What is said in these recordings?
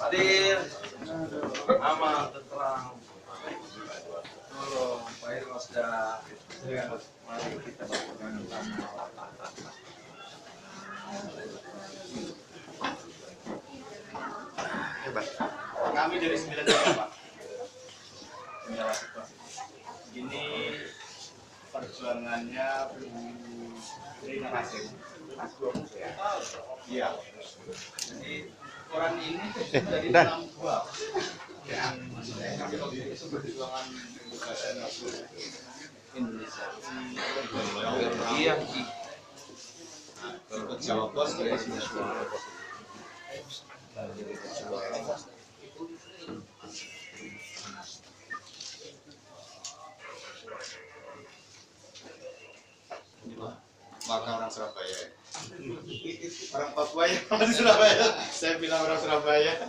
Hadir. Aman, tenteram. Tolong, Pak Irwasda. Mari kita berpegang tangan. Hebat. Kami dari 9 Pak. Ini perjuangannya Bu Rina Kasim. Iya. Jadi orang ini dari dalam gua. Ya. Itu perjuangan Indonesia. Iya. Kalau ke Jawa Pos dari sini suara. Maka orang Surabaya, orang Papua ya, orang di Surabaya. Saya bilang orang Surabaya.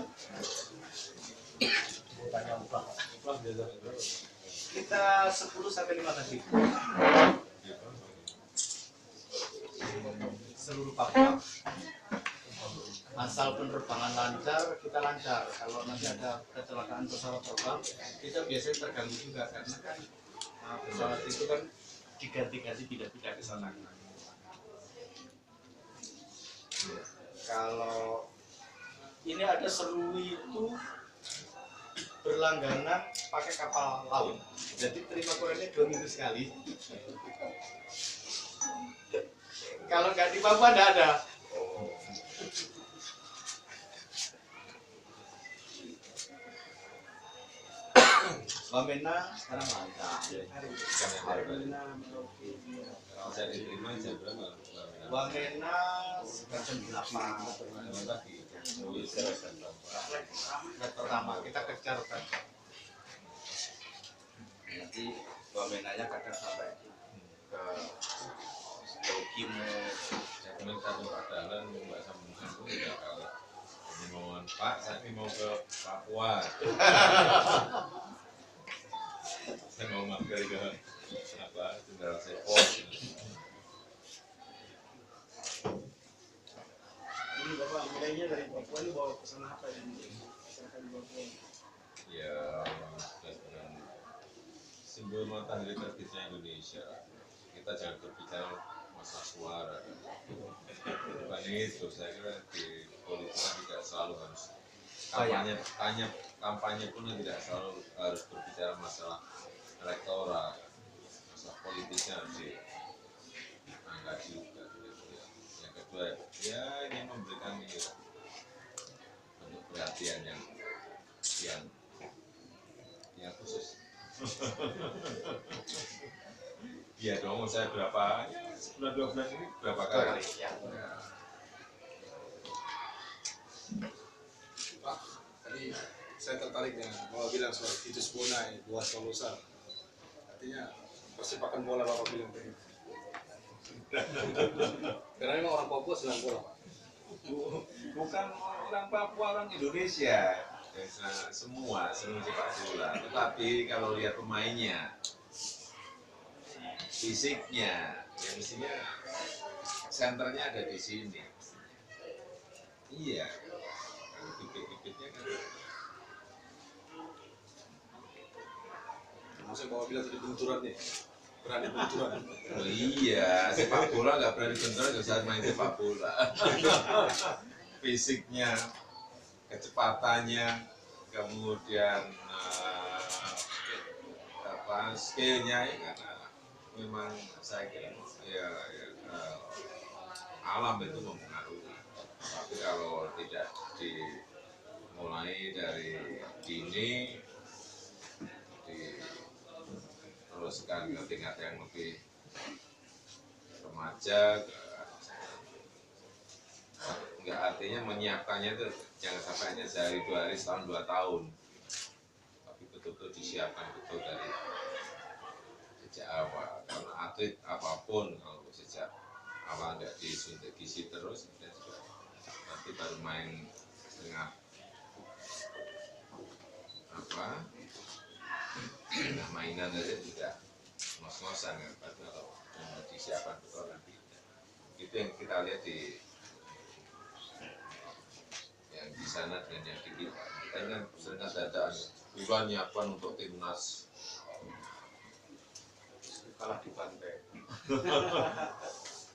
Kita 10 sampai 15 ribu. Seluruh Papua. Asal penerbangan lancar, kita lancar. Kalau nanti ada kecelakaan pesawat terbang, kita biasanya terganggu juga karena kan pesawat itu kan diganti-ganti pindah-pindah ke sana. Kalau ini ada Serui itu berlangganan pakai kapal laut, jadi terima korennya 2 minggu sekali. Kalau nggak di Papua nggak ada. Wamena sekarang lancar. Bisa diterima jam berapa? Wamena jam 8. Pertama kita kejar kan. Nanti Wamenanya kadang sampai ke Kimo. Saya satu padalan Mbak sambung-sambung tidak kali. Ini mohon Pak, saya ini mau ke Papua. Saya mau mampir ke apa? Jenderal Sepol. Ini Bapak mulainya dari Papua ini bawa pesan apa yang diserahkan di Papua? Ya, dengan simbol matahari terbitnya Indonesia. Kita jangan berbicara masalah suara. Bukan itu, saya kira di politik tidak selalu harus kampanye pun tidak selalu harus berbicara masalah elektoral, masalah politisnya harus diangkat juga. Yang kedua, ya ini memberikan bentuk perhatian yang khusus. Iya dong, saya berapa sebulan 2 bulan ini berapa kali? Ya. Pak, tadi saya tertarik dengan Bapak bilang soal Titus Bonai, buat Solosa. Artinya persepakan bola Bapak bilang tadi. Karena memang orang Papua senang bola, Pak. Bukan orang Papua, orang Indonesia. Semua senang sepak bola. Tetapi kalau lihat pemainnya, fisiknya, ya mestinya senternya ada di sini. Iya, bibit-bibitnya kan. Maksudnya Bapak bilang tadi benturan nih, berani benturan. Oh iya, sepak bola nggak berani benturan, nggak usah main sepak bola. Fisiknya, kecepatannya, kemudian skillnya ya karena memang saya kira ya, alam itu mempengaruhi. Tapi kalau tidak dimulai dari dini, diteruskan ke tingkat yang lebih remaja, nggak artinya menyiapkannya itu jangan sampai hanya sehari 2 hari, setahun 2 tahun, tapi betul-betul disiapkan betul dari sejak awal. Karena atlet apapun kalau sejak awal nggak disuntik gizi terus, dan juga nanti baru main setengah mainan aja tidak ngos-ngosan kan. Kalau disiapkan betul kan tidak. Itu yang kita lihat di yang di sana dengan yang di kita. Kita ini kan sering dadaan bulan nyiapkan untuk timnas kalah di pantai.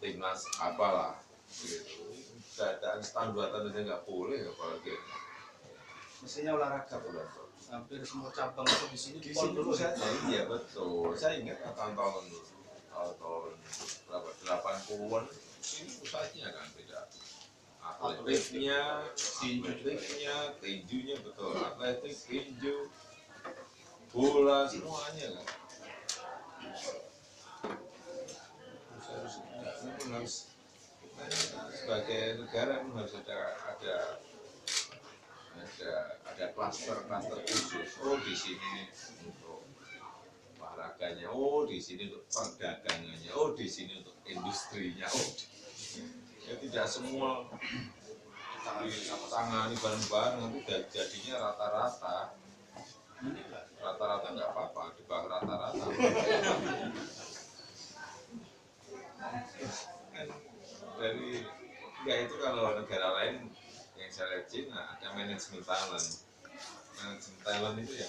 timnas apalah gitu. Dadaan setahun 2 tahun aja nggak boleh apalagi Mestinya olahraga bulan. Hampir semua cabang itu di sini pon dulu saya. kan. Iya betul. Saya ingat tahun-tahun berapa 80-an ini pusatnya kan beda. Atletiknya, tinjunya betul. Atletik, tinju, bola semuanya kan. Harus sebagai negara harus ada klaster khusus. Oh di sini untuk olahraganya, oh di sini untuk perdagangannya, oh di sini untuk industrinya, oh ya tidak semua tangani bareng-bareng nanti jadinya rata-rata nggak apa-apa di bawah rata-rata kan dari ya itu kalau negara lain yang saya lihat Cina ada manajemen talent itu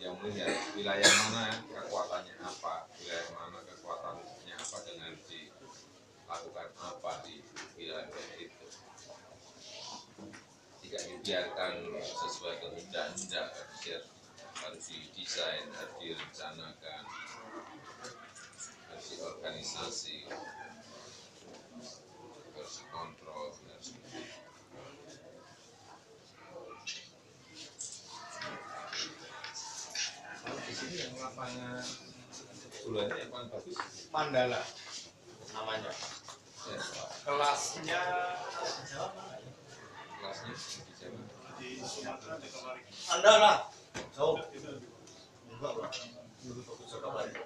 yang melihat wilayah mana kekuatannya apa, wilayah mana kekuatannya apa dan harus dilakukan apa di wilayah itu. Tidak dibiarkan sesuai kehendak harus didesain, harus direncanakan, harus diorganisasi, harus dikontrol, harus di sini yang lapangan bulannya yang paling bagus Mandala namanya. ya, Kelasnya kelasnya di Jawa. Mandala. Jauh. Enggak lah. Dulu fokus ke Bali.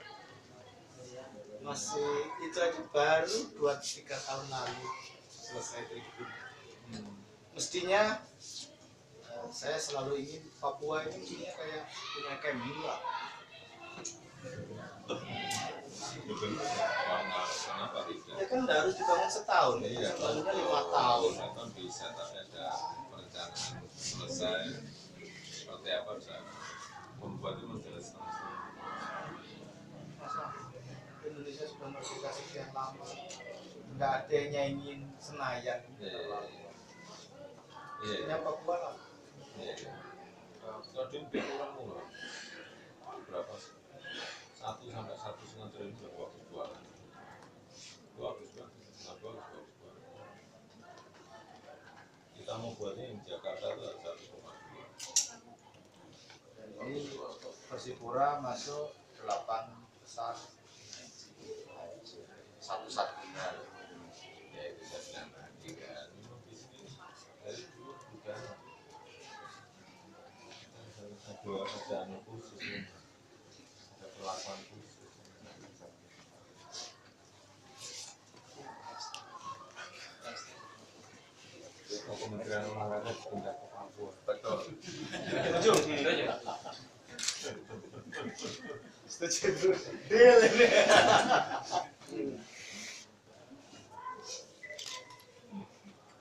Masih itu aja baru 2-3 tahun lalu selesai tribun. Mestinya saya selalu ingin Papua ini punya kayak punya Kemila. Kenapa tidak? Ya kan nggak harus dibangun setahun, Iya, sebenarnya 5 tahun. kan bisa, tapi ada perencanaan selesai seperti apa bisa membuat itu menjadi Masa Indonesia sudah merdeka sekian lama, nggak ada yang nyanyiin Senayan. Mestinya Papua lah. Kalau di kurang murah berapa? 1 sampai 1,5 triliun berapa waktu jualan? Bagus banget, bagus. Kita mau buatnya yang Jakarta itu 1,2. Ini Persipura masuk 8 besar satu-satunya. Ya itu saya bilang tadi kan, di sini dari dulu bukan ada anu khusus, ada perlakuan khusus. Oh, Kementerian Olahraga pindah ke Papua. Betul. Setuju. Deal ini.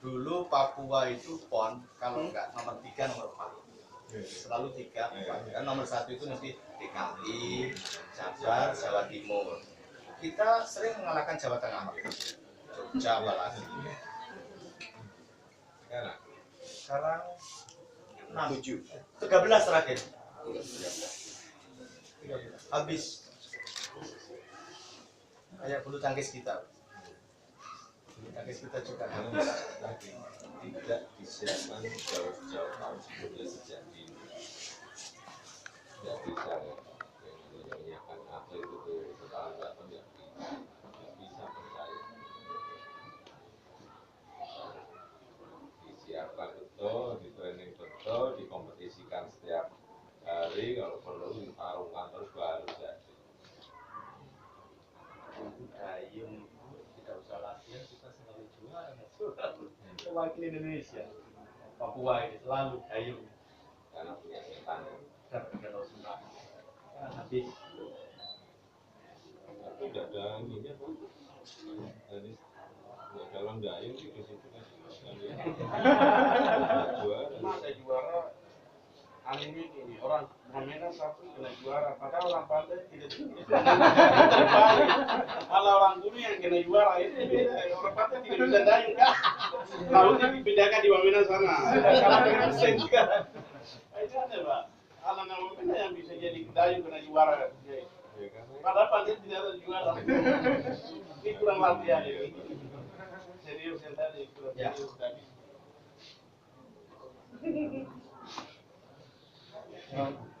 Dulu Papua itu PON kalau nggak nomor 3 nomor 4 selalu 3 4 kan nomor 1 itu nanti DKI, Jabar, Jawa Timur. Kita sering mengalahkan Jawa Tengah, Jogja apalagi. Sekarang 6, 13 terakhir. Habis kayak bulu tangkis kita. Bulu tangkis kita juga habis. Tidak disiapkan jauh-jauh tahun sebelumnya sejak dini. Tidak bisa menyiapkan atlet itu setahun datang ya bisa percaya. Disiapkan betul, di training betul, dikompetisikan setiap hari, kalau perlu ditarungkan terus baru jadi. Dayung tidak usah latihan, kita selalu juara nasional. Mewakili Indonesia. Papua ini selalu dayung. Karena punya setan. Dan kalau sudah habis. Tapi tidak ada ininya Pak. Jadi nggak dalam dayung sih di situ kan. Juara. Masa juara anehnya gini, orang Wamena satu kena juara, padahal orang pantai tidak terbalik. Malah orang gunung yang kena juara itu beda, orang pantai tidak bisa dayung kan. Lautnya dipindahkan di Wamena sana, kalau dengan mesin sekarang. Itu ada Pak, anak Wamena yang bisa jadi dayung kena juara. Padahal pantai tidak ada juara. Ini kurang latihan ini. Serius yang tadi, kurang serius tadi.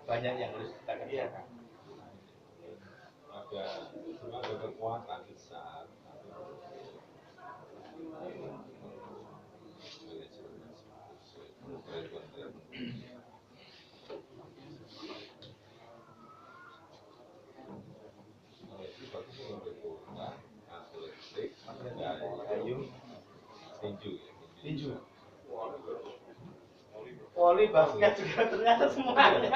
Banyak yang harus kita kerjakan. Ada kekuatan besar. Tinju. Voli, basket juga ternyata semuanya.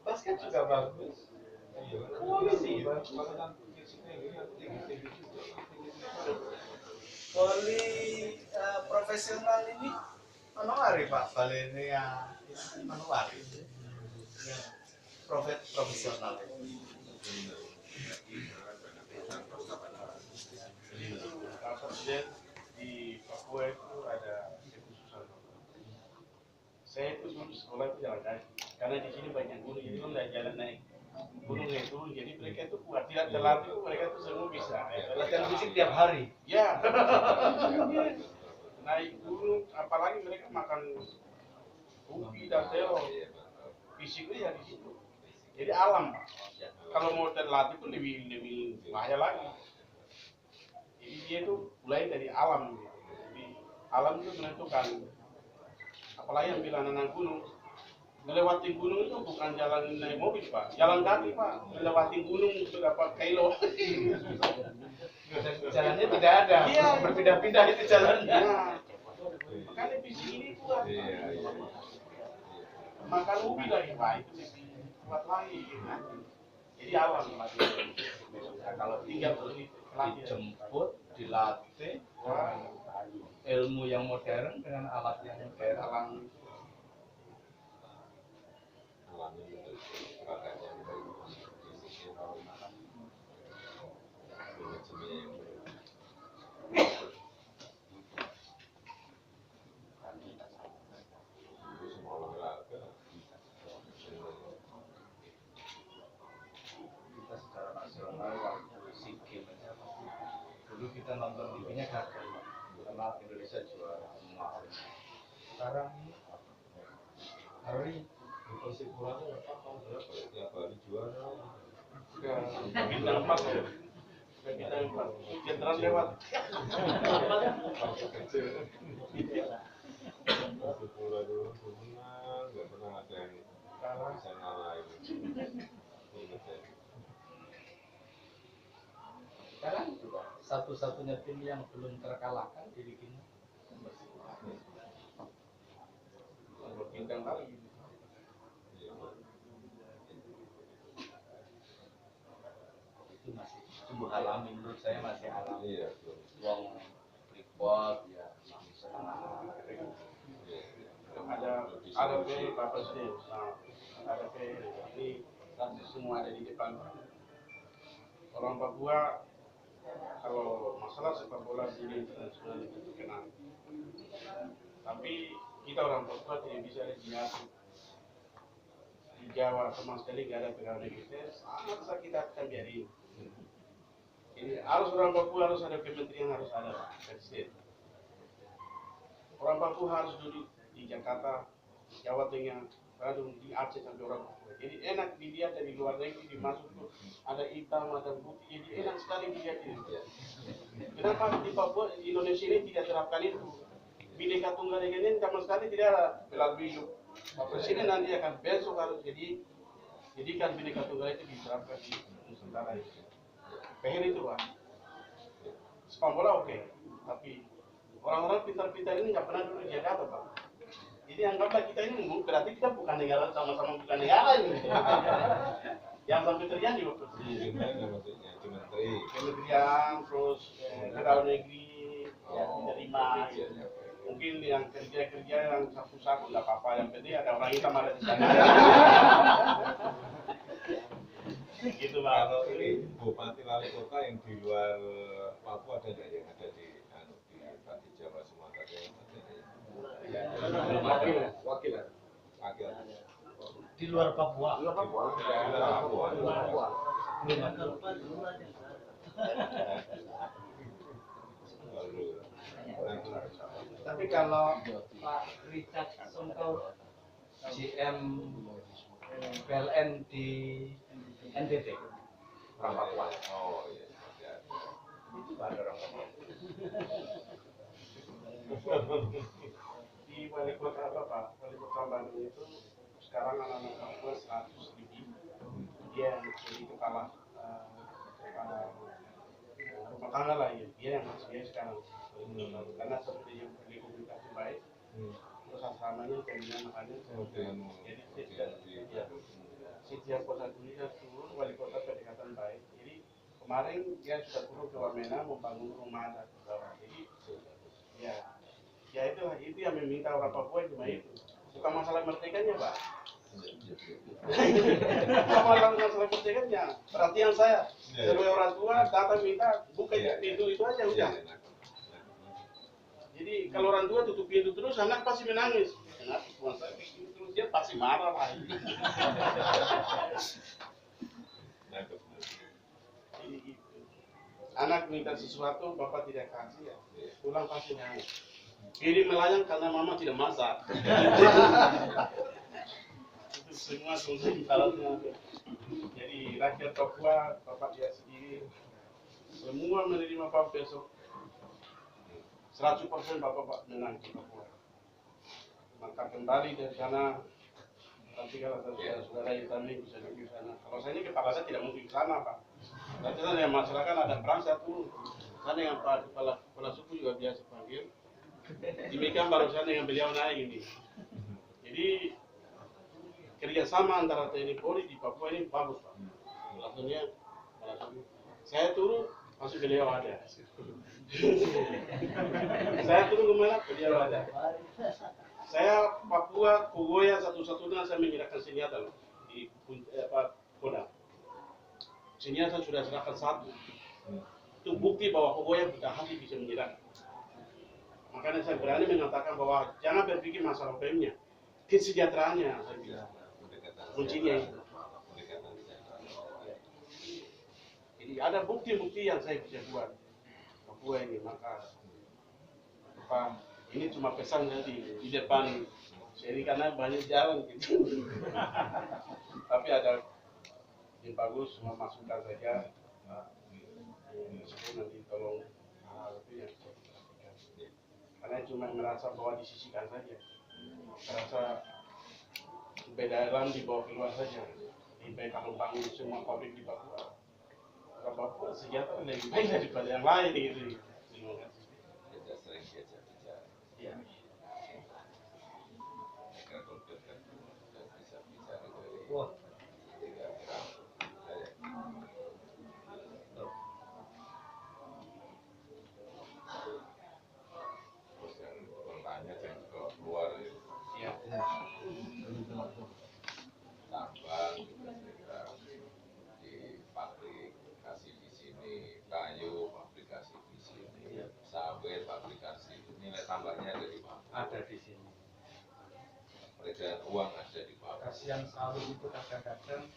Basket juga bagus. Voli sih bagus. Voli profesional ini manuari Pak. Voli ini ya manuari. Profesional. Presiden di Papua itu ada kekhususan. Saya itu dulu sekolah itu jalan kaki, karena di sini banyak gunung, jadi kalau nggak jalan naik gunung naik turun, jadi mereka itu kuat, tidak terlatih, mereka itu semua bisa. Latihan fisik tiap hari. Ya, naik gunung, apalagi mereka makan ubi dan terong, fisiknya ya di situ. Jadi alam, Pak. Kalau mau terlatih itu lebih bahaya lagi. Jadi dia itu mulai dari alam, gitu. Jadi alam itu menentukan. Apalagi yang bilang anak gunung, melewati gunung itu bukan jalan naik mobil Pak, jalan kaki Pak, melewati gunung berapa kilo. Jalannya tidak ada, Iya. berpindah-pindah itu jalannya. Nah, makanya fisik ini kuat. Makan ubi lagi Pak, itu lebih kuat lagi. Jadi alam Pak. Nah, kalau tinggal Dijemput, dilatih, ilmu yang modern dengan alat yang modern. alam Kita secara nasional waktu SEA Games aja, dulu kita nonton TV-nya gagal karena Indonesia juara emas. Sekarang hari Di Persipuranya tahun berapa ya? Tiap hari juara. bintang 4 ya. Bintang 4. Jenderal lewat. Persipura dulu menang, nggak pernah ada yang bisa ngalahin. sekarang juga satu-satunya tim yang belum terkalahkan di Liga ini. Bintang kali. Itu masih sungguh alami, menurut saya masih alami. Iya, betul. Wong report ya setengah. Ada Pak Presiden, ada ini nanti semua ada di depan. Orang Papua kalau masalah sepak bola di internasional itu terkenal. Tapi kita orang Papua tidak bisa diatur. Di Jawa sama sekali nggak ada pegawai kita, sangat sakit kita biarin. Jadi harus orang Papua harus ada kementerian, harus ada presiden. Orang Papua harus duduk di Jakarta, Jawa Tengah, Bandung, di Aceh sampai orang Papua. Jadi enak dilihat dari luar negeri dimasuk tuh ada hitam, ada putih, jadi enak sekali dilihat ini. Kenapa di Papua, Indonesia ini tidak terapkan itu? Bineka Tunggal Ika ini sama sekali tidak ada belal biru. Pak Presiden nanti akan besok harus jadikan Bineka Tunggal itu diterapkan di Nusantara itu. Pengen itu Pak. Sepak bola oke, tapi orang-orang pintar-pintar ini nggak pernah dulu di Jakarta Pak. Jadi anggaplah kita ini berarti kita bukan negara, sama-sama bukan negara ini. Yang sampai terjadi waktu itu. Di mana maksudnya? Di menteri. Kementerian, terus pegawai negeri, ya diterima. Kerjanya. Mungkin yang kerja-kerja yang susah nggak apa-apa, yang penting ada orang hitam ada di sana. Gitu Pak. Kalau ini bupati wali kota yang di luar Papua ada nggak yang ada di di Jawa Sumatera Wakil. Wakil. Di luar Papua. Di luar Papua. Belum ada. Tapi kalau Pak Richard Songkau GM PLN di NTT orang Papua Oh iya. Ya. itu ada orang Papua. Di wali kota apa Pak? Wali kota Bandung itu sekarang anak-anak Papua 100 lebih. Dia yang jadi kepala rumah tangga lah ya. Dia yang masuk dia sekarang. Karena seperti yang komunikasi baik, terus asamanya kemudian makanya jadi setiap kota turun wali kota pendekatan baik. Jadi kemarin dia sudah turun ke Wamena membangun rumah adat di bawah. Jadi ya itu yang meminta orang Papua cuma itu. Bukan masalah merdekanya Pak. Bukan masalah merdekanya. Perhatian saya sebagai orang tua datang minta buka pintu itu aja udah. Jadi kalau orang tua tutup pintu terus anak pasti menangis. Kenapa cuma saya bikin terus dia pasti marah lah. Jadi gitu. Anak minta sesuatu bapak tidak kasih ya, pulang pasti nangis. Kiri melayang karena mama tidak masak. Itu semua syaratnya. Jadi rakyat Papua, bapak dia sendiri, semua menerima Pak besok. 100% bapak menang di Papua. Maka kembali dari sana, nanti kalau ada saudara Itali bisa pergi ke sana. Kalau saya ini kepala saya tidak mungkin ke sana Pak. Nanti sana yang masyarakat ada perang saya turun. Sana yang Pak kepala suku juga biasa panggil. Demikian barusan dengan beliau naik ini. Jadi kerjasama antara TNI Polri di Papua ini bagus Pak. Langsungnya saya turun masuk beliau ada. Saya turun kemana beliau ada. Saya Papua Kogoya satu-satunya saya menyerahkan senjata loh di Kodam. Senjata sudah serahkan satu. Itu bukti bahwa Kogoya bukan hati bisa menyerahkan. Makanya saya berani mengatakan bahwa jangan berpikir masalah PM-nya, kesejahteraannya saya bilang. Kuncinya itu. Jadi ada bukti-bukti yang saya bisa buat Papua ini, maka ini cuma pesan di depan seri karena banyak jalan gitu. Tapi ada yang bagus memasukkan saja. Nanti tolong itu yang karena cuma merasa bahwa disisikan saja, merasa beda alam dibawa keluar saja. Lebih baik kalau bangun semua pabrik di Papua. Kalau Papua sejahtera lebih baik daripada yang lain gitu. Terima kasih. Kita sering diajak bicara. Ya. Mereka konfirmkan dan bisa bicara dari Wah. tiga orang. Terus yang bertanya jangan dibawa keluar ya. Ya. Tambang juga kita di pabrikasi di sini, kayu pabrikasi di sini, sawit pabrikasi, nilai tambahnya ada di mana? Ada di sini. Peredaran uang ada di mana? Kasihan sawit itu kadang-kadang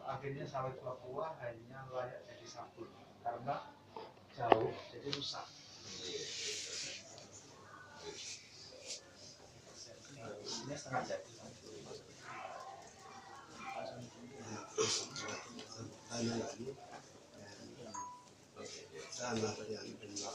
akhirnya sawit Papua hanya layak jadi sabun karena jauh jadi rusak. Ini setengah jadi. Sana lagi sama yang benar